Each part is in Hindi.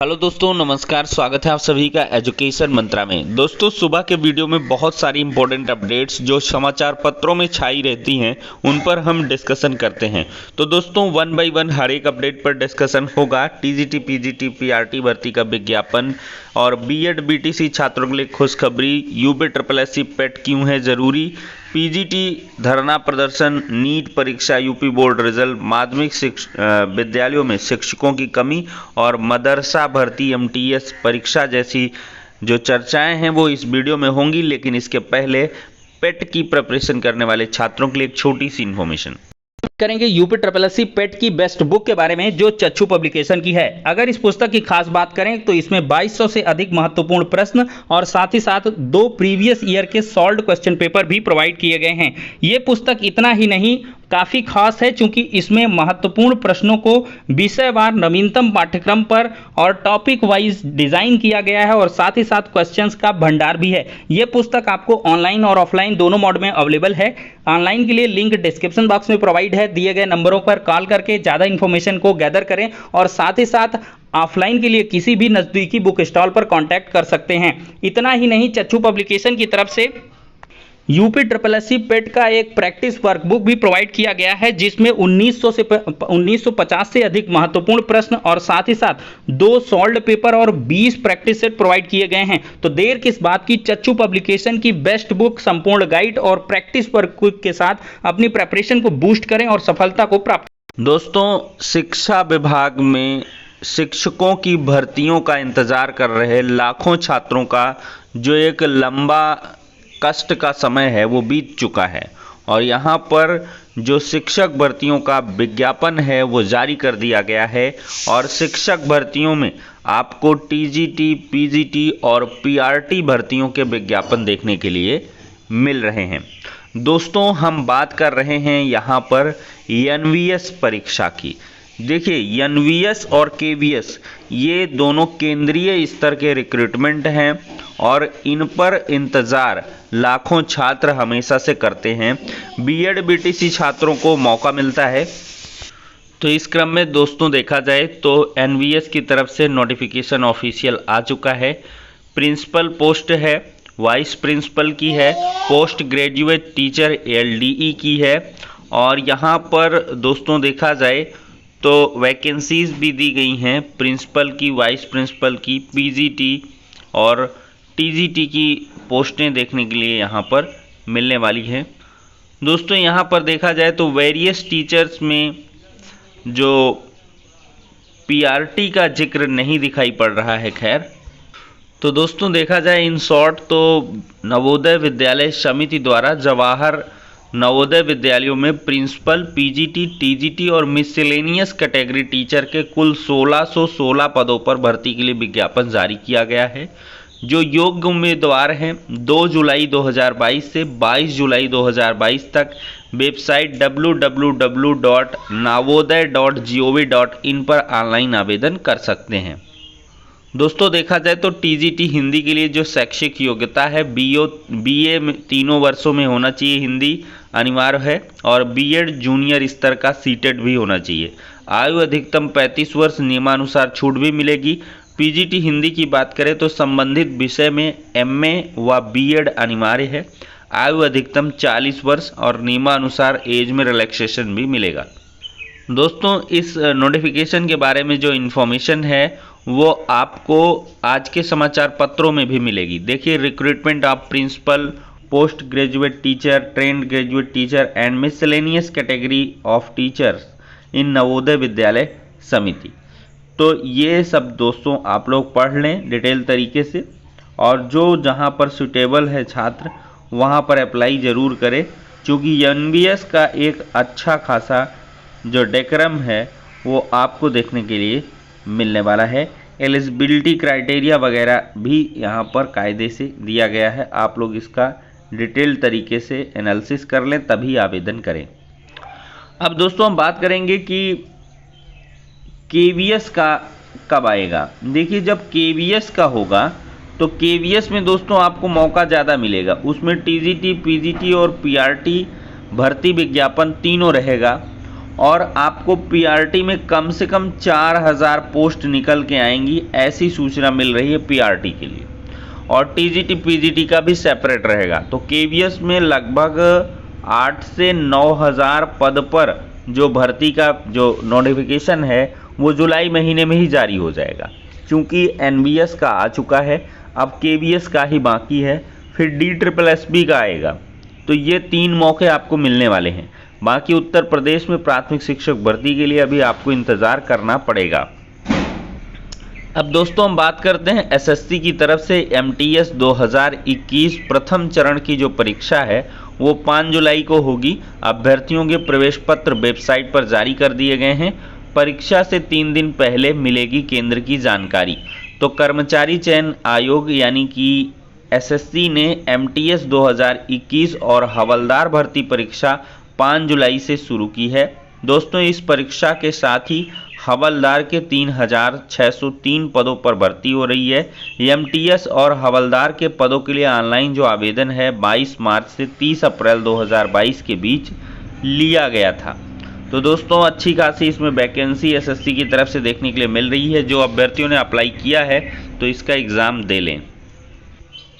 हेलो दोस्तों, नमस्कार। स्वागत है आप सभी का एजुकेशन मंत्रा में। दोस्तों, सुबह के वीडियो में बहुत सारी इंपॉर्टेंट अपडेट्स जो समाचार पत्रों में छाई रहती हैं उन पर हम डिस्कशन करते हैं। तो दोस्तों, वन बाय वन हर एक अपडेट पर डिस्कशन होगा। टीजीटी, पीजीटी, पीआरटी भर्ती का विज्ञापन और बीएड बीटीसी छात्रों के लिए खुशखबरी, यूपी ट्रिपल एससी पेट क्यों है जरूरी, पीजीटी धरना प्रदर्शन, नीट परीक्षा, यूपी बोर्ड रिजल्ट, माध्यमिक विद्यालयों में शिक्षकों की कमी और मदरसा भर्ती, एमटीएस परीक्षा जैसी जो चर्चाएं हैं वो इस वीडियो में होंगी। लेकिन इसके पहले पेट की प्रिपरेशन करने वाले छात्रों के लिए एक छोटी सी इन्फॉर्मेशन करेंगे यूपी ट्रिपल एससी पेट की बेस्ट बुक के बारे में जो चच्चू पब्लिकेशन की है। अगर इस पुस्तक की खास बात करें तो इसमें 2200 से अधिक महत्वपूर्ण प्रश्न और साथ ही साथ 2 प्रीवियस ईयर के सॉल्व्ड क्वेश्चन पेपर भी प्रोवाइड किए गए हैं। ये पुस्तक इतना ही नहीं, काफ़ी खास है क्योंकि इसमें महत्वपूर्ण प्रश्नों को विषयवार नवीनतम पाठ्यक्रम पर और टॉपिक वाइज डिजाइन किया गया है और साथ ही साथ क्वेश्चंस का भंडार भी है। यह पुस्तक आपको ऑनलाइन और ऑफलाइन दोनों मोड में अवेलेबल है। ऑनलाइन के लिए लिंक डिस्क्रिप्शन बॉक्स में प्रोवाइड है। दिए गए नंबरों पर कॉल करके ज़्यादा इन्फॉर्मेशन को गैदर करें और साथ ही साथ ऑफलाइन के लिए किसी भी नज़दीकी बुक स्टॉल पर कॉन्टैक्ट कर सकते हैं। इतना ही नहीं, चच्चू पब्लिकेशन की तरफ से यूपी ट्रिपल एससी पेट का एक प्रैक्टिस वर्कबुक भी प्रोवाइड किया गया है जिसमें 1950 से अधिक महत्वपूर्ण प्रश्न और साथ ही साथ 2 सॉल्व्ड पेपर और 20 प्रैक्टिस सेट प्रोवाइड किए गए हैं। तो देर किस बात की, चच्चू पब्लिकेशन की बेस्ट बुक, संपूर्ण गाइड और प्रैक्टिस वर्कबुक के साथ अपनी प्रेपरेशन को बूस्ट करें और सफलता को प्राप्त। दोस्तों, शिक्षा विभाग में शिक्षकों की भर्तियों का इंतजार कर रहे लाखों छात्रों का जो एक लंबा कष्ट का समय है वो बीत चुका है और यहाँ पर जो शिक्षक भर्तियों का विज्ञापन है वो जारी कर दिया गया है और शिक्षक भर्तियों में आपको टीजीटी, पीजीटी और पीआरटी भर्तियों के विज्ञापन देखने के लिए मिल रहे हैं। दोस्तों, हम बात कर रहे हैं यहाँ पर एनवीएस परीक्षा की। देखिए, एनवीएस और केवीएस ये दोनों केंद्रीय स्तर के रिक्रूटमेंट हैं और इन पर इंतज़ार लाखों छात्र हमेशा से करते हैं। बीएड बीटीसी छात्रों को मौका मिलता है। तो इस क्रम में दोस्तों देखा जाए तो एनवीएस की तरफ से नोटिफिकेशन ऑफिशियल आ चुका है। प्रिंसिपल पोस्ट है, वाइस प्रिंसिपल की है, पोस्ट ग्रेजुएट टीचर एलडीई की है और यहाँ पर दोस्तों देखा जाए तो वैकेंसीज भी दी गई हैं प्रिंसिपल की, वाइस प्रिंसिपल की, पीजीटी और टीजीटी की पोस्टें देखने के लिए यहाँ पर मिलने वाली हैं। दोस्तों, यहाँ पर देखा जाए तो वेरियस टीचर्स में जो पीआरटी का जिक्र नहीं दिखाई पड़ रहा है। खैर, तो दोस्तों देखा जाए इन शॉर्ट तो नवोदय विद्यालय समिति द्वारा जवाहर नवोदय विद्यालयों में प्रिंसिपल, पीजीटी, टीजीटी और मिसलेनियस कैटेगरी टीचर के कुल 1616 पदों पर भर्ती के लिए विज्ञापन जारी किया गया है। जो योग्य उम्मीदवार हैं 2 जुलाई 2022 से 22 जुलाई 2022 तक वेबसाइट www.navodaya.gov.in पर ऑनलाइन आवेदन कर सकते हैं। दोस्तों देखा जाए तो टीजीटी हिंदी के लिए जो शैक्षिक योग्यता है बीए तीनों वर्षों में होना चाहिए, हिंदी अनिवार्य है और बीएड जूनियर स्तर का सीटेट भी होना चाहिए। आयु अधिकतम 35 वर्ष, नियमानुसार छूट भी मिलेगी। पीजीटी हिंदी की बात करें तो संबंधित विषय में एमए व बीएड अनिवार्य है। आयु अधिकतम 40 वर्ष और नियमानुसार एज में रिलैक्सेशन भी मिलेगा। दोस्तों, इस नोटिफिकेशन के बारे में जो इन्फॉर्मेशन है वो आपको आज के समाचार पत्रों में भी मिलेगी। देखिए, recruitment of principal, post graduate teacher, trained graduate teacher and miscellaneous category of teachers in Navodaya Vidyalaya Samiti. तो ये सब दोस्तों आप लोग पढ़ लें डिटेल तरीके से और जो जहाँ पर सुटेबल है छात्र वहाँ पर अप्लाई ज़रूर करें, क्योंकि एनवीएस का एक अच्छा खासा जो डेक्रम है वो आपको देखने के लिए मिलने वाला है। एलिजिबिलिटी क्राइटेरिया वगैरह भी यहाँ पर कायदे से दिया गया है। आप लोग इसका डिटेल तरीके से एनालिसिस कर लें तभी आवेदन करें। अब दोस्तों हम बात करेंगे कि केवीएस का कब आएगा। देखिए, जब केवीएस का होगा तो केवीएस में दोस्तों आपको मौका ज़्यादा मिलेगा। उसमें टीजीटी, पीजीटी और पीआरटी भर्ती विज्ञापन तीनों रहेगा और आपको पीआरटी में कम से कम 4000 पोस्ट निकल के आएंगी, ऐसी सूचना मिल रही है पीआरटी के लिए। और टीजीटी पीजीटी का भी सेपरेट रहेगा। तो केवीएस में लगभग 8 से 9000 पद पर जो भर्ती का जो नोटिफिकेशन है वो जुलाई महीने में ही जारी हो जाएगा, क्योंकि एनबीएस का आ चुका है, अब केवीएस का ही बाकी है, फिर DSSB का आएगा। तो ये 3 मौके आपको मिलने वाले हैं। बाकी उत्तर प्रदेश में प्राथमिक शिक्षक भर्ती के लिए अभी आपको इंतज़ार करना पड़ेगा। अब दोस्तों हम बात करते हैं एसएससी की तरफ से एमटीएस 2021 प्रथम चरण की जो परीक्षा है वो 5 जुलाई को होगी। अभ्यर्थियों के प्रवेश पत्र वेबसाइट पर जारी कर दिए गए हैं। परीक्षा से 3 दिन पहले मिलेगी केंद्र की जानकारी। तो कर्मचारी चयन आयोग यानी कि एसएससी ने एमटीएस 2021 और हवलदार भर्ती परीक्षा 5 जुलाई से शुरू की है। दोस्तों इस परीक्षा के साथ ही हवलदार के 3603 पदों पर भर्ती हो रही है। एमटीएस और हवलदार के पदों के लिए ऑनलाइन जो आवेदन है 22 मार्च से 30 अप्रैल 2022 के बीच लिया गया था। तो दोस्तों अच्छी खासी इसमें वैकेंसी एसएससी की तरफ से देखने के लिए मिल रही है। जो अभ्यर्थियों ने अप्लाई किया है तो इसका एग्ज़ाम दे लें।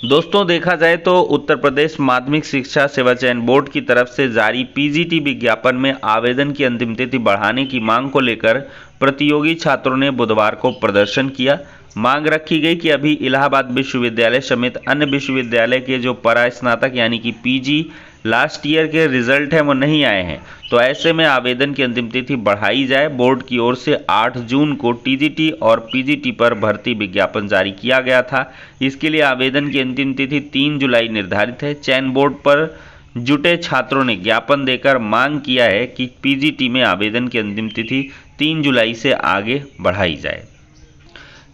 दोस्तों देखा जाए तो उत्तर प्रदेश माध्यमिक शिक्षा सेवा चयन बोर्ड की तरफ से जारी पीजीटी विज्ञापन में आवेदन की अंतिम तिथि बढ़ाने की मांग को लेकर प्रतियोगी छात्रों ने बुधवार को प्रदर्शन किया। मांग रखी गई कि अभी इलाहाबाद विश्वविद्यालय समेत अन्य विश्वविद्यालय के जो परास्नातक यानी कि पीजी लास्ट ईयर के रिजल्ट हैं वो नहीं आए हैं, तो ऐसे में आवेदन की अंतिम तिथि बढ़ाई जाए। बोर्ड की ओर से 8 जून को टीजीटी और पीजीटी पर भर्ती विज्ञापन जारी किया गया था। इसके लिए आवेदन की अंतिम तिथि 3 जुलाई निर्धारित है। चयन बोर्ड पर जुटे छात्रों ने ज्ञापन देकर मांग किया है कि पीजीटी में आवेदन की अंतिम तिथि 3 जुलाई से आगे बढ़ाई जाए।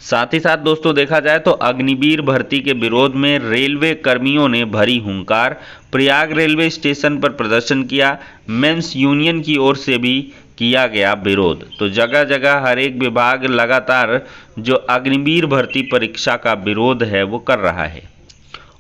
साथ ही साथ दोस्तों देखा जाए तो अग्निवीर भर्ती के विरोध में रेलवे कर्मियों ने भरी हुंकार। प्रयाग रेलवे स्टेशन पर प्रदर्शन किया। मेंस यूनियन की ओर से भी किया गया विरोध। तो जगह जगह हर एक विभाग लगातार जो अग्निवीर भर्ती परीक्षा का विरोध है वो कर रहा है।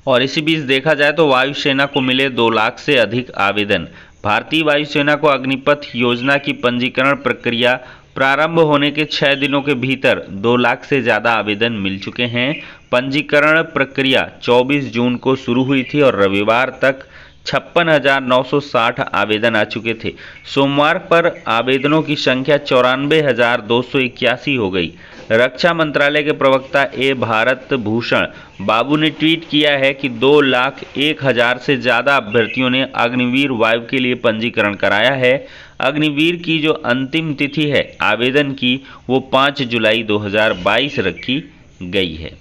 और इसी बीच देखा जाए तो वायुसेना को मिले 2 लाख से अधिक आवेदन। भारतीय वायुसेना को अग्निपथ योजना की पंजीकरण प्रक्रिया प्रारंभ होने के 6 दिनों के भीतर 2 लाख से ज़्यादा आवेदन मिल चुके हैं। पंजीकरण प्रक्रिया 24 जून को शुरू हुई थी और रविवार तक 56,960 आवेदन आ चुके थे। सोमवार पर आवेदनों की संख्या 94,281 हो गई। रक्षा मंत्रालय के प्रवक्ता भारत भूषण बाबू ने ट्वीट किया है कि 2,01,000 से ज़्यादा अभ्यर्थियों ने अग्निवीर वायु के लिए पंजीकरण कराया है। अग्निवीर की जो अंतिम तिथि है आवेदन की वो 5 जुलाई 2022 रखी गई है।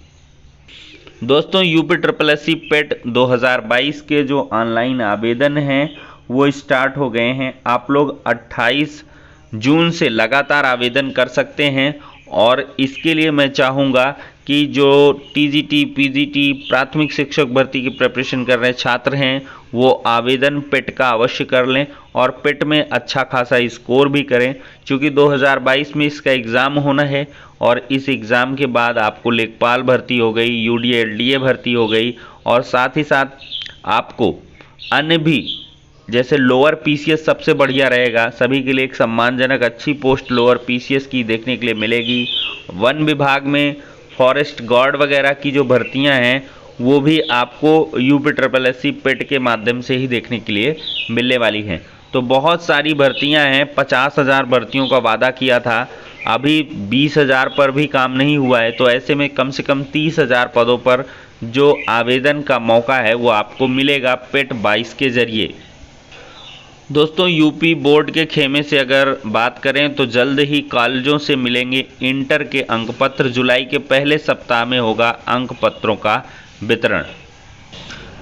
दोस्तों UPSSC पेट 2022 के जो ऑनलाइन आवेदन हैं वो स्टार्ट हो गए हैं। आप लोग 28 जून से लगातार आवेदन कर सकते हैं। और इसके लिए मैं चाहूँगा कि जो टीजीटी पीजीटी प्राथमिक शिक्षक भर्ती की प्रिपरेशन कर रहे छात्र हैं वो आवेदन पेट का अवश्य कर लें और पेट में अच्छा खासा स्कोर भी करें, क्योंकि 2022 में इसका एग्ज़ाम होना है। और इस एग्ज़ाम के बाद आपको लेखपाल भर्ती हो गई, यूडीए एलडीए भर्ती हो गई और साथ ही साथ आपको अन्य भी जैसे लोअर पीसीएस सबसे बढ़िया रहेगा। सभी के लिए एक सम्मानजनक अच्छी पोस्ट लोअर पीसीएस की देखने के लिए मिलेगी। वन विभाग में फॉरेस्ट गार्ड वगैरह की जो भर्तियां हैं वो भी आपको UPSSC पेट के माध्यम से ही देखने के लिए मिलने वाली हैं। तो बहुत सारी भर्तियां हैं। 50,000 भर्तियों का वादा किया था, अभी 20,000 पर भी काम नहीं हुआ है। तो ऐसे में कम से कम 30,000 पदों पर जो आवेदन का मौका है वो आपको मिलेगा पेट 22 के जरिए। दोस्तों यूपी बोर्ड के खेमे से अगर बात करें तो जल्द ही कॉलेजों से मिलेंगे इंटर के अंक पत्र। जुलाई के पहले सप्ताह में होगा अंक पत्रों का वितरण।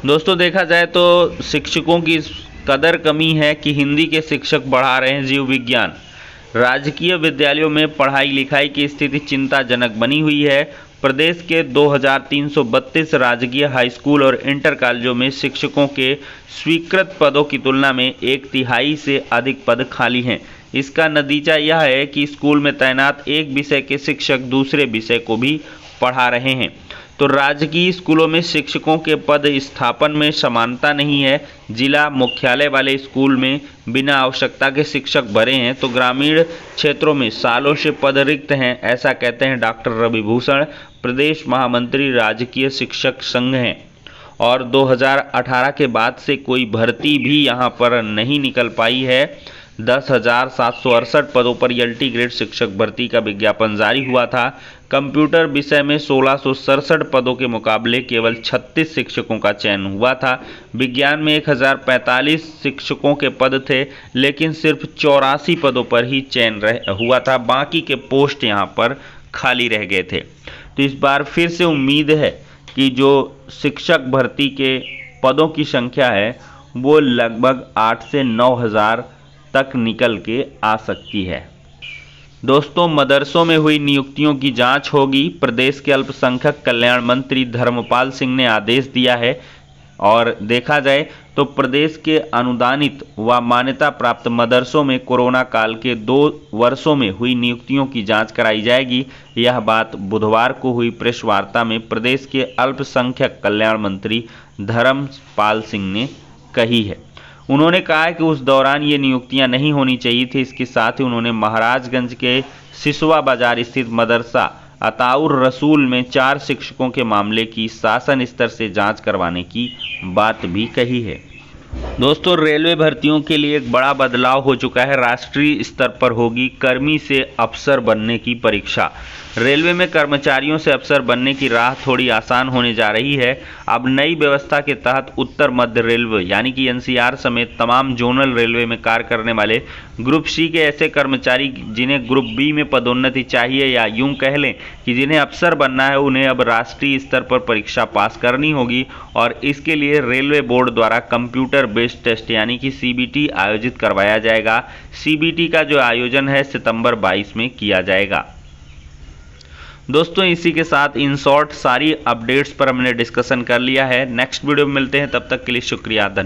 दोस्तों देखा जाए तो शिक्षकों की कदर कमी है कि हिंदी के शिक्षक बढ़ा रहे हैं जीव विज्ञान। राजकीय विद्यालयों में पढ़ाई लिखाई की स्थिति चिंताजनक बनी हुई है। प्रदेश के 2332 राजकीय हाई स्कूल और इंटर कॉलेजों में शिक्षकों के स्वीकृत पदों की तुलना में 1/3 से अधिक पद खाली हैं। इसका नतीजा यह है कि स्कूल में तैनात एक विषय के शिक्षक दूसरे विषय को भी पढ़ा रहे हैं। तो राजकीय स्कूलों में शिक्षकों के पद स्थापन में समानता नहीं है। जिला मुख्यालय वाले स्कूल में बिना आवश्यकता के शिक्षक भरे हैं, तो ग्रामीण क्षेत्रों में सालों से पद रिक्त हैं, ऐसा कहते हैं डॉक्टर रवि भूषण, प्रदेश महामंत्री राजकीय शिक्षक संघ हैं। और 2018 के बाद से कोई भर्ती भी यहां पर नहीं निकल पाई है। 10,768 पदों पर एलटी ग्रेड शिक्षक भर्ती का विज्ञापन जारी हुआ था। कंप्यूटर विषय में 1667 पदों के मुकाबले केवल 36 शिक्षकों का चयन हुआ था। विज्ञान में 1045 शिक्षकों के पद थे, लेकिन सिर्फ 84 पदों पर ही चयन हुआ था, बाकी के पोस्ट यहां पर खाली रह गए थे। तो इस बार फिर से उम्मीद है कि जो शिक्षक भर्ती के पदों की संख्या है वो लगभग 8 से 9 हज़ार तक निकल के आ सकती है। दोस्तों, मदरसों में हुई नियुक्तियों की जांच होगी। प्रदेश के अल्पसंख्यक कल्याण मंत्री धर्मपाल सिंह ने आदेश दिया है। और देखा जाए तो प्रदेश के अनुदानित व मान्यता प्राप्त मदरसों में कोरोना काल के 2 वर्षों में हुई नियुक्तियों की जांच कराई जाएगी। यह बात बुधवार को हुई प्रेस वार्ता में प्रदेश के अल्पसंख्यक कल्याण मंत्री धर्मपाल सिंह ने कही है। उन्होंने कहा कि उस दौरान ये नियुक्तियां नहीं होनी चाहिए थी। इसके साथ ही उन्होंने महाराजगंज के सिसवा बाजार स्थित मदरसा अताउर रसूल में 4 शिक्षकों के मामले की शासन स्तर से जांच करवाने की बात भी कही है। दोस्तों, रेलवे भर्तियों के लिए एक बड़ा बदलाव हो चुका है। राष्ट्रीय स्तर पर होगी कर्मी से अफसर बनने की परीक्षा। रेलवे में कर्मचारियों से अफसर बनने की राह थोड़ी आसान होने जा रही है। अब नई व्यवस्था के तहत उत्तर मध्य रेलवे यानी कि एनसीआर समेत तमाम जोनल रेलवे में कार्य करने वाले ग्रुप सी के ऐसे कर्मचारी जिन्हें ग्रुप बी में पदोन्नति चाहिए, या यूं कह लें कि जिन्हें अफसर बनना है, उन्हें अब राष्ट्रीय स्तर पर परीक्षा पास करनी होगी। और इसके लिए रेलवे बोर्ड द्वारा कंप्यूटर बेस्ड टेस्ट यानी कि सीबीटी आयोजित करवाया जाएगा। सीबीटी का जो आयोजन है सितंबर 22 में किया जाएगा। दोस्तों, इसी के साथ इन शॉर्ट सारी अपडेट्स पर हमने डिस्कशन कर लिया है। नेक्स्ट वीडियो में मिलते हैं, तब तक के लिए शुक्रिया, धन्यवाद।